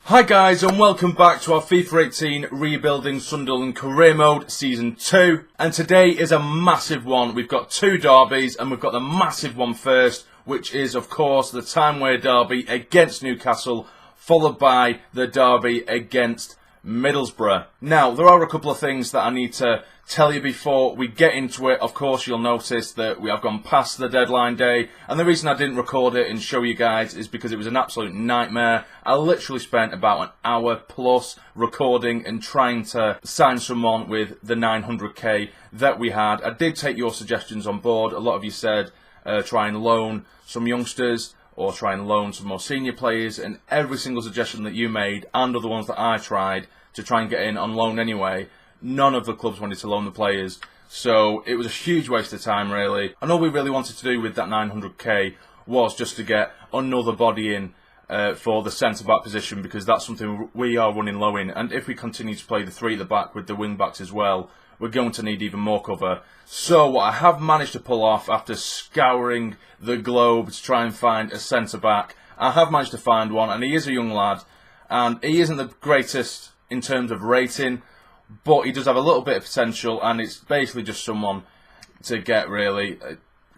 Hi guys, and welcome back to our FIFA 18 Rebuilding Sunderland Career Mode Season 2. And today is a massive one. We've got two derbies and we've got the massive one first, which is of course the Timeway derby against Newcastle, followed by the derby against Middlesbrough. Now, there are a couple of things that I need to tell you before we get into it. Of course, you'll notice that we have gone past the deadline day, and the reason I didn't record it and show you guys is because it was an absolute nightmare. I literally spent about an hour plus recording and trying to sign someone with the 900k that we had. I did take your suggestions on board. A lot of you said try and loan some youngsters or try and loan some more senior players, and every single suggestion that you made and other ones that I tried to try and get in on loan anyway, none of the clubs wanted to loan the players, so it was a huge waste of time really. And all we really wanted to do with that 900k was just to get another body in for the centre-back position, because that's something we are running low in, and if we continue to play the three at the back with the wing-backs as well, we're going to need even more cover. So what I have managed to pull off after scouring the globe to try and find a centre-back, I have managed to find one, and he is a young lad, and he isn't the greatest in terms of rating, but he does have a little bit of potential, and it's basically just someone to get really.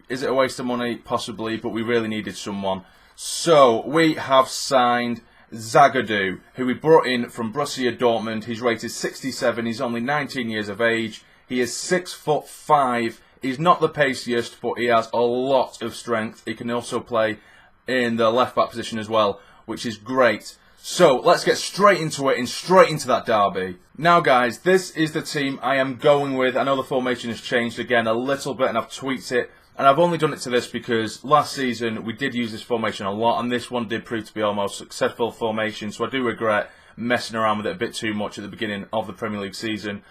Is it a waste of money? Possibly, but we really needed someone. So we have signed Zagadou, who we brought in from Borussia Dortmund. He's rated 67, he's only 19 years of age, he is 6'5", he's not the paciest, but he has a lot of strength. He can also play in the left back position as well, which is great. So let's get straight into it and straight into that derby. Now guys, this is the team I am going with. I know the formation has changed again a little bit and I've tweaked it, and I've only done it to this because last season we did use this formation a lot, and this one did prove to be our most successful formation, so I do regret messing around with it a bit too much at the beginning of the Premier League season.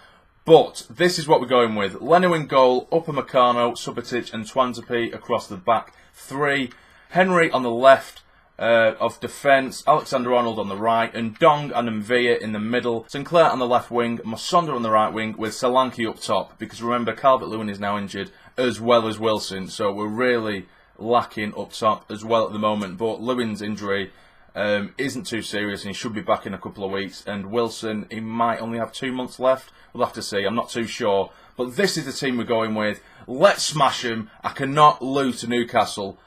But this is what we're going with. Leno in goal, Upamecano, Subotic and Twanzebe across the back three. Henry on the left of defence, Alexander-Arnold on the right, and Dong and Mvia in the middle, Sinclair on the left wing, Masonda on the right wing, with Solanke up top, because remember Calvert-Lewin is now injured, as well as Wilson, so we're really lacking up top as well at the moment. But Lewin's injury isn't too serious, and he should be back in a couple of weeks, and Wilson, he might only have 2 months left. We'll have to see, I'm not too sure, but this is the team we're going with. Let's smash him. I cannot lose to Newcastle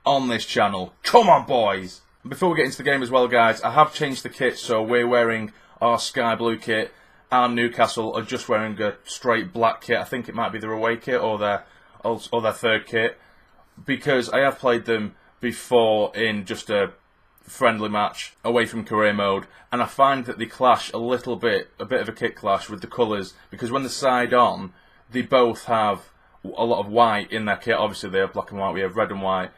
on this channel. Come on, boys! Before we get into the game as well, guys, I have changed the kit, so we're wearing our sky blue kit, and Newcastle are just wearing a straight black kit. I think it might be their away kit or their third kit, because I have played them before in just a friendly match away from career mode, and I find that they clash a little bit, a bit of a kit clash with the colours, because when they're side on, they both have a lot of white in their kit. Obviously they have black and white, we have red and white,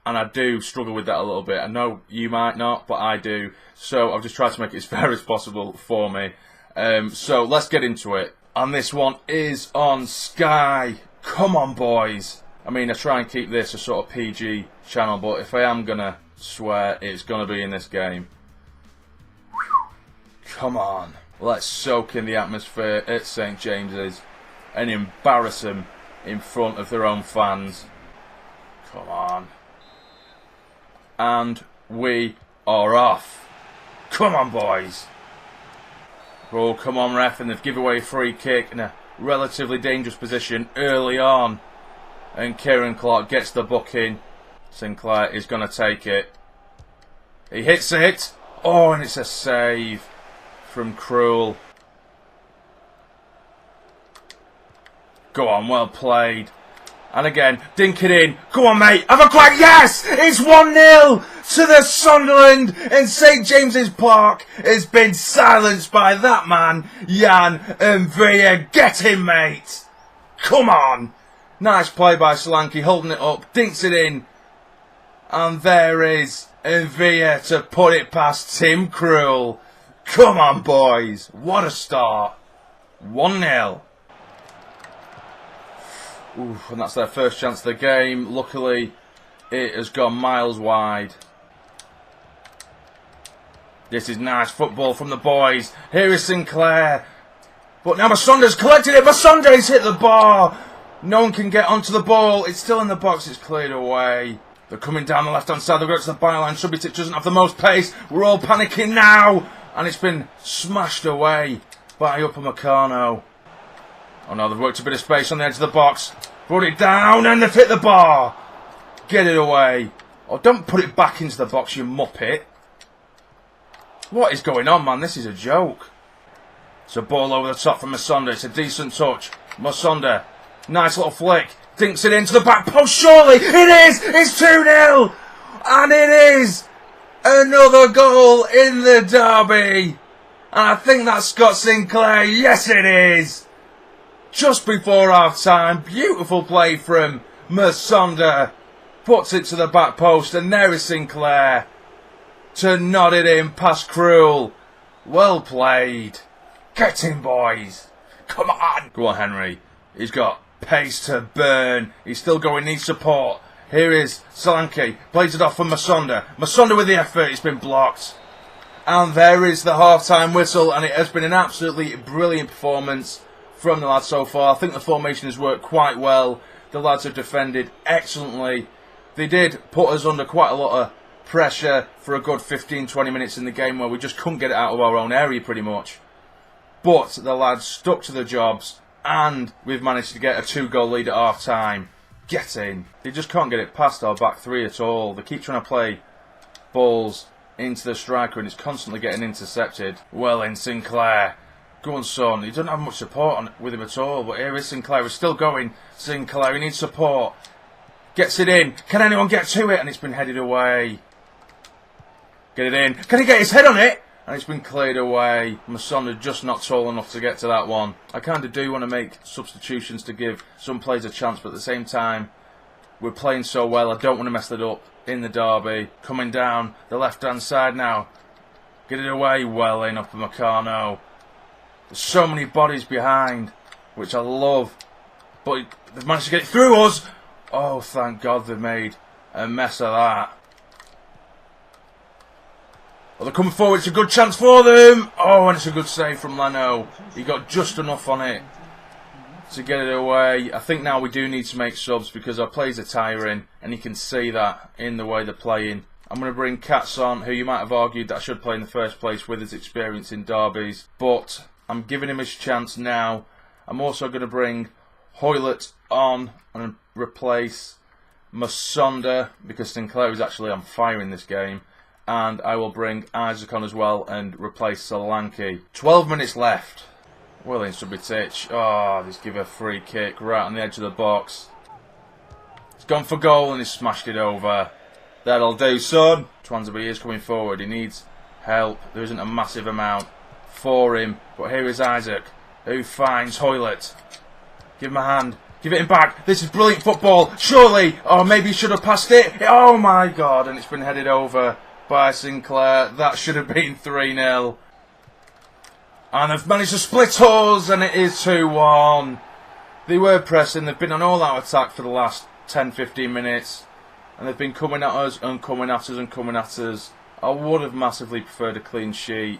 and I do struggle with that a little bit. I know you might not, but I do, so I've just tried to make it as fair as possible for me. So let's get into it, and this one is on Sky. Come on, boys. I mean, I try and keep this a sort of PG channel, but if I am gonna swear, it's gonna be in this game. Come on. Let's soak in the atmosphere at St James's and embarrass them in front of their own fans. Come on. And we are off. Come on, boys. Oh, come on, ref, and they've given away a free kick in a relatively dangerous position early on. And Kieran Clark gets the booking. Sinclair is going to take it. He hits it. Oh, and it's a save from Krul. Go on, well played. And again, dink it in. Go on, mate. Have a crack. Yes! It's 1-0 to the Sunderland, and St James's Park has been silenced by that man, Jan Mvia. Get him, mate. Come on. Nice play by Solanke, holding it up, dinks it in. And there is Mvia to put it past Tim Krul. Come on, boys. What a start. 1-0. Oof, and that's their first chance of the game. Luckily, it has gone miles wide. This is nice football from the boys. Here is Sinclair. But now Masonda's collected it. Masonda's hit the bar. No one can get onto the ball. It's still in the box. It's cleared away. They're coming down the left-hand side. They've got to the byline. Subotic doesn't have the most pace. We're all panicking now. And it's been smashed away by Upamecano. Oh no, they've worked a bit of space on the edge of the box. Brought it down and they've hit the bar. Get it away. Oh, don't put it back into the box, you muppet. What is going on, man? This is a joke. It's a ball over the top from Musonda. It's a decent touch. Musonda. Nice little flick. Dinks it into the back post. Surely it is. It's 2-0. And it is another goal in the derby. And I think that's Scott Sinclair. Yes, it is. Just before half time. Beautiful play from Musonda. Puts it to the back post. And there is Sinclair to nod it in past Krul. Well played. Get in, boys. Come on. Go on, Henry. He's got pace to burn. He's still going. Needs support. Here is Solanke. Plays it off for Musonda. Musonda with the effort. It's been blocked. And there is the half-time whistle. And it has been an absolutely brilliant performance from the lads so far. I think the formation has worked quite well. The lads have defended excellently. They did put us under quite a lot of pressure for a good 15-20 minutes in the game where we just couldn't get it out of our own area pretty much. But the lads stuck to their jobs and we've managed to get a 2-goal lead at half time. Get in. They just can't get it past our back three at all. They keep trying to play balls into the striker and it's constantly getting intercepted. Well in, Sinclair. Go on, son. He doesn't have much support with him at all, but here is Sinclair. We're still going. Sinclair, he needs support. Gets it in. Can anyone get to it? And it's been headed away. Get it in. Can he get his head on it? And it's been cleared away. Musonda just not tall enough to get to that one. I kind of do want to make substitutions to give some players a chance, but at the same time, we're playing so well, I don't want to mess it up in the derby. Coming down the left-hand side now. Get it away. Well in, Upamecano. There's so many bodies behind, which I love. But they've managed to get it through us. Oh, thank God they've made a mess of that. Well, they're coming forward. It's a good chance for them. Oh, and it's a good save from Leno. He got just enough on it to get it away. I think now we do need to make subs because our players are tiring, and you can see that in the way they're playing. I'm going to bring Katz on, who you might have argued that I should play in the first place with his experience in derbies, but I'm giving him his chance now. I'm also going to bring Hoylett on and replace Musonda because Sinclair is actually on fire in this game. And I will bring Isaac on as well and replace Solanke. 12 minutes left. Well in, Subotic. Oh, just give a free kick right on the edge of the box. It's gone for goal and he's smashed it over. That'll do, son. Twansby is coming forward. He needs help. There isn't a massive amount for him. But here is Isaac, who finds Hoylett. Give him a hand. Give it him back. This is brilliant football. Surely. Oh, maybe he should have passed it. Oh, my God. And it's been headed over by Sinclair. That should have been 3-0. And they've managed to split us, and it is 2-1. They were pressing. They've been on all-out attack for the last 10-15 minutes. And they've been coming at us and coming at us and coming at us. I would have massively preferred a clean sheet.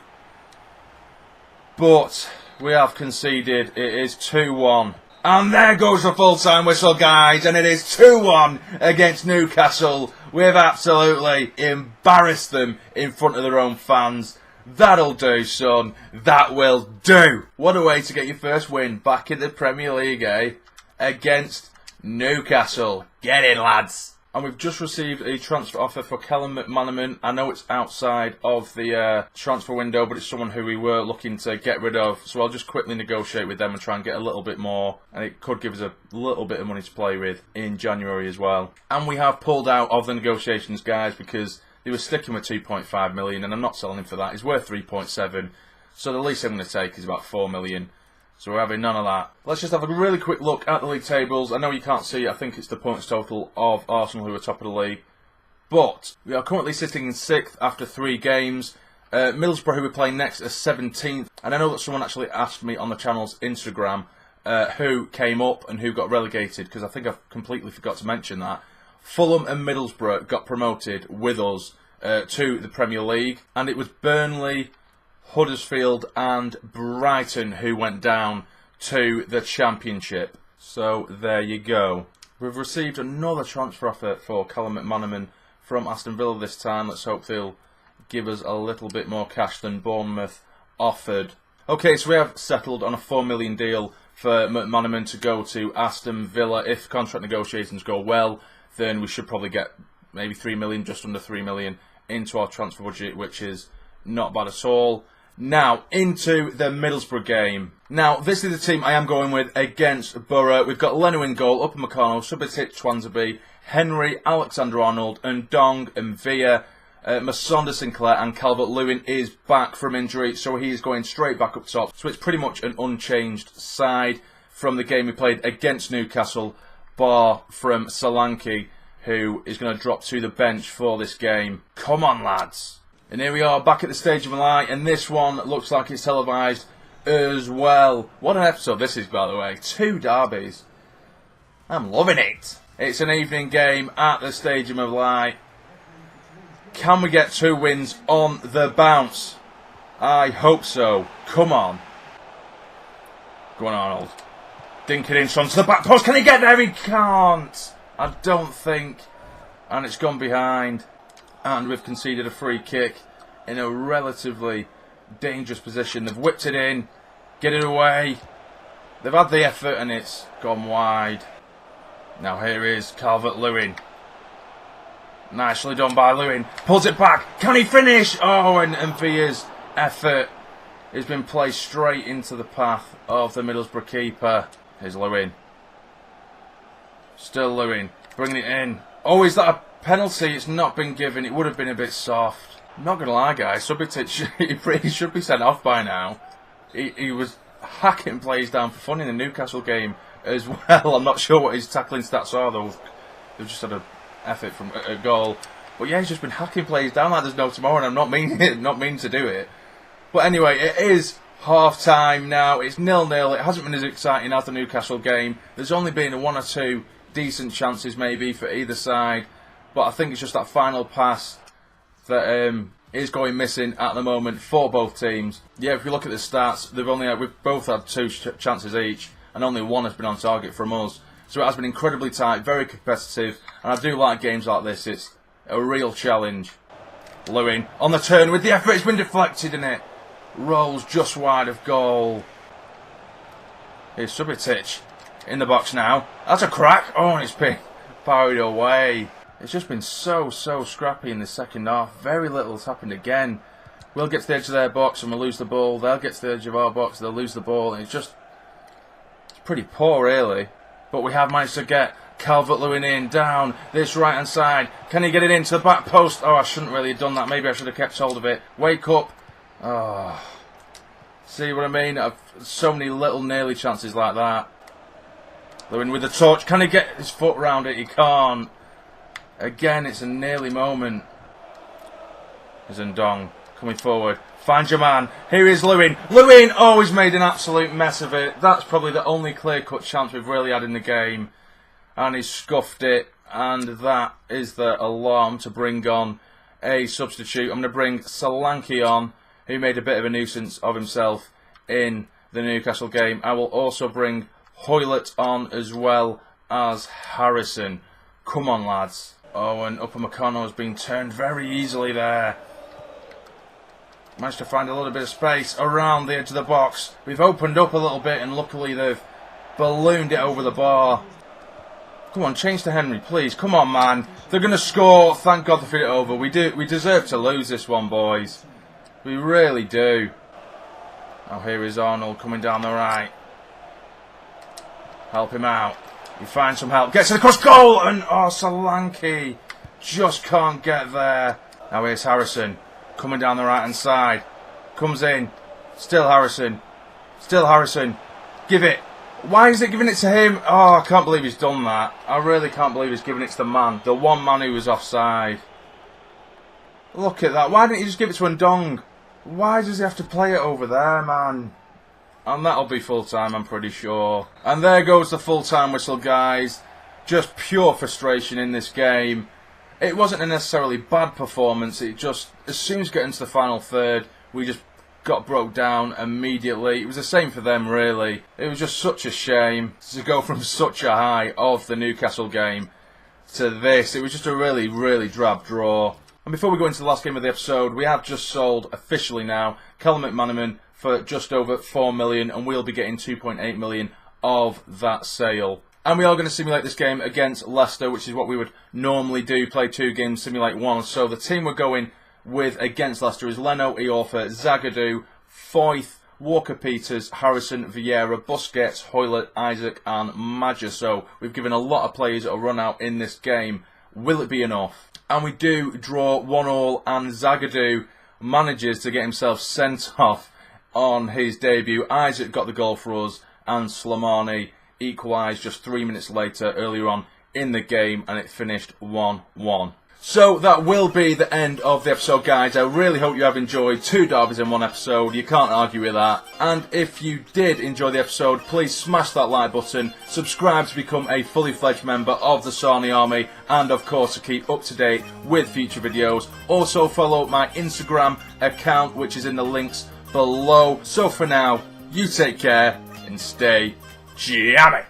But we have conceded. It is 2-1. And there goes the full-time whistle, guys. And it is 2-1 against Newcastle. We've absolutely embarrassed them in front of their own fans. That'll do, son. That will do. What a way to get your first win back in the Premier League, eh? Against Newcastle. Get in, lads. And we've just received a transfer offer for Callum McManaman. I know it's outside of the transfer window, but it's someone who we were looking to get rid of. So I'll just quickly negotiate with them and try and get a little bit more. And it could give us a little bit of money to play with in January as well. And we have pulled out of the negotiations, guys, because they were sticking with 2.5 million, and I'm not selling him for that. He's worth 3.7. So the least I'm going to take is about 4 million. So we're having none of that. Let's just have a really quick look at the league tables. I know you can't see it. I think it's the points total of Arsenal, who are top of the league. But we are currently sitting in 6th after 3 games. Middlesbrough, who we're playing next, are 17th. And I know that someone actually asked me on the channel's Instagram who came up and who got relegated, because I think I completely forgot to mention that. Fulham and Middlesbrough got promoted with us to the Premier League. And it was Burnley, Huddersfield and Brighton who went down to the Championship. So there you go. We've received another transfer offer for Callum McManaman from Aston Villa this time. Let's hope they'll give us a little bit more cash than Bournemouth offered. Okay, so we have settled on a £4 million deal for McManaman to go to Aston Villa. If contract negotiations go well, then we should probably get maybe 3 million, just under 3 million into our transfer budget, which is not bad at all. Now, into the Middlesbrough game. Now, this is the team I am going with against Borough. We've got Leno in goal, Upamecano, Subotic, Twansby, Henry, Alexander-Arnold, Ndong, and Villa. Masonda Sinclair and Calvert-Lewin is back from injury, so he is going straight back up top. So it's pretty much an unchanged side from the game we played against Newcastle, bar from Solanke, who is going to drop to the bench for this game. Come on, lads. And here we are, back at the Stadium of Light, and this one looks like it's televised as well. What an episode this is, by the way. 2 derbies. I'm loving it. It's an evening game at the Stadium of Light. Can we get 2 wins on the bounce? I hope so. Come on. Go on, Arnold. Dink it in front to the back post. Can he get there? He can't. I don't think. And it's gone behind. And we've conceded a free kick in a relatively dangerous position. They've whipped it in. Get it away. They've had the effort and it's gone wide. Now here is Calvert-Lewin. Nicely done by Lewin. Pulls it back. Can he finish? Oh, and Villa's effort has been placed straight into the path of the Middlesbrough keeper. Here's Lewin. Still Lewin. Bringing it in. Oh, is that a penalty? It's not been given. It would have been a bit soft. I'm not going to lie, guys. Subotic, he should be sent off by now. He was hacking plays down for fun in the Newcastle game as well. I'm not sure what his tackling stats are, though. They've just had a effort from a goal, but yeah, he's just been hacking plays down like there's no tomorrow, and I'm not mean to do it. But anyway, it is half time now. It's 0-0. It hasn't been as exciting as the Newcastle game. There's only been 1 or 2 decent chances maybe for either side, but I think it's just that final pass that is going missing at the moment for both teams. Yeah, if you look at the stats, we've both had 2 chances each, and only 1 has been on target from us. So it has been incredibly tight, very competitive, and I do like games like this. It's a real challenge. Lewin on the turn with the effort. It's been deflected and it rolls just wide of goal. Here's Subotic in the box now. That's a crack. Oh, and it's been parried away. It's just been so scrappy in the second half. Very little's happened again. We'll get to the edge of their box and we'll lose the ball. They'll get to the edge of our box, they'll lose the ball. And it's pretty poor, really. But we have managed to get Calvert-Lewin in, down this right-hand side. Can he get it into the back post? Oh, I shouldn't really have done that. Maybe I should have kept hold of it. Wake up. Oh. See what I mean? So many little nearly chances like that. Lewin with the touch. Can he get his foot round it? He can't. Again, it's a nearly moment. There's Ndong coming forward. Find your man. Here is Lewin. Lewin! Oh, he's made an absolute mess of it. That's probably the only clear-cut chance we've really had in the game. And he's scuffed it. And that is the alarm to bring on a substitute. I'm going to bring Solanke on, who made a bit of a nuisance of himself in the Newcastle game. I will also bring Hoylett on as well as Harrison. Come on, lads. Oh, and Upamecano has been turned very easily there. Managed to find a little bit of space around the edge of the box. We've opened up a little bit and luckily they've ballooned it over the bar. Come on, change to Henry, please. Come on, man. They're going to score. Thank God they fit it over. We deserve to lose this one, boys. We really do. Oh, here is Arnold coming down the right. Help him out. He finds some help. Gets to the cross goal. And, oh, Solanke just can't get there. Now here's Harrison. Coming down the right-hand side. Comes in. Still Harrison. Still Harrison. Give it. Why is it giving it to him? Oh, I can't believe he's done that. I really can't believe he's giving it to the man. The one man who was offside. Look at that. Why didn't he just give it to Ndong? Why does he have to play it over there, man? And that'll be full-time, I'm pretty sure. And there goes the full-time whistle, guys. Just pure frustration in this game. It wasn't a necessarily bad performance. It just, as soon as we get into the final third, we just got broke down immediately. It was the same for them, really. It was just such a shame to go from such a high of the Newcastle game to this. It was just a really, really drab draw. And before we go into the last game of the episode, we have just sold, officially now, Callum McManaman for just over 4 million, and we'll be getting 2.8 million of that sale. And we are going to simulate this game against Leicester, which is what we would normally do, play 2 games, simulate 1. So the team we're going with against Leicester is Leno, Iorfa, Zagadou, Foyth, Walker-Peters, Harrison, Vieira, Busquets, Hoylett, Isaac and Maja. So we've given a lot of players a run out in this game. Will it be enough? And we do draw 1-1, and Zagadou manages to get himself sent off on his debut. Isaac got the goal for us, and Slimani equalised just 3 minutes later earlier on in the game, and it finished 1-1. So that will be the end of the episode, guys. I really hope you have enjoyed 2 derbies in 1 episode. You can't argue with that. And if you did enjoy the episode, please smash that like button, subscribe to become a fully fledged member of the Sarny Army, and of course to keep up to date with future videos. Also follow my Instagram account, which is in the links below. So for now, you take care and stay jammy.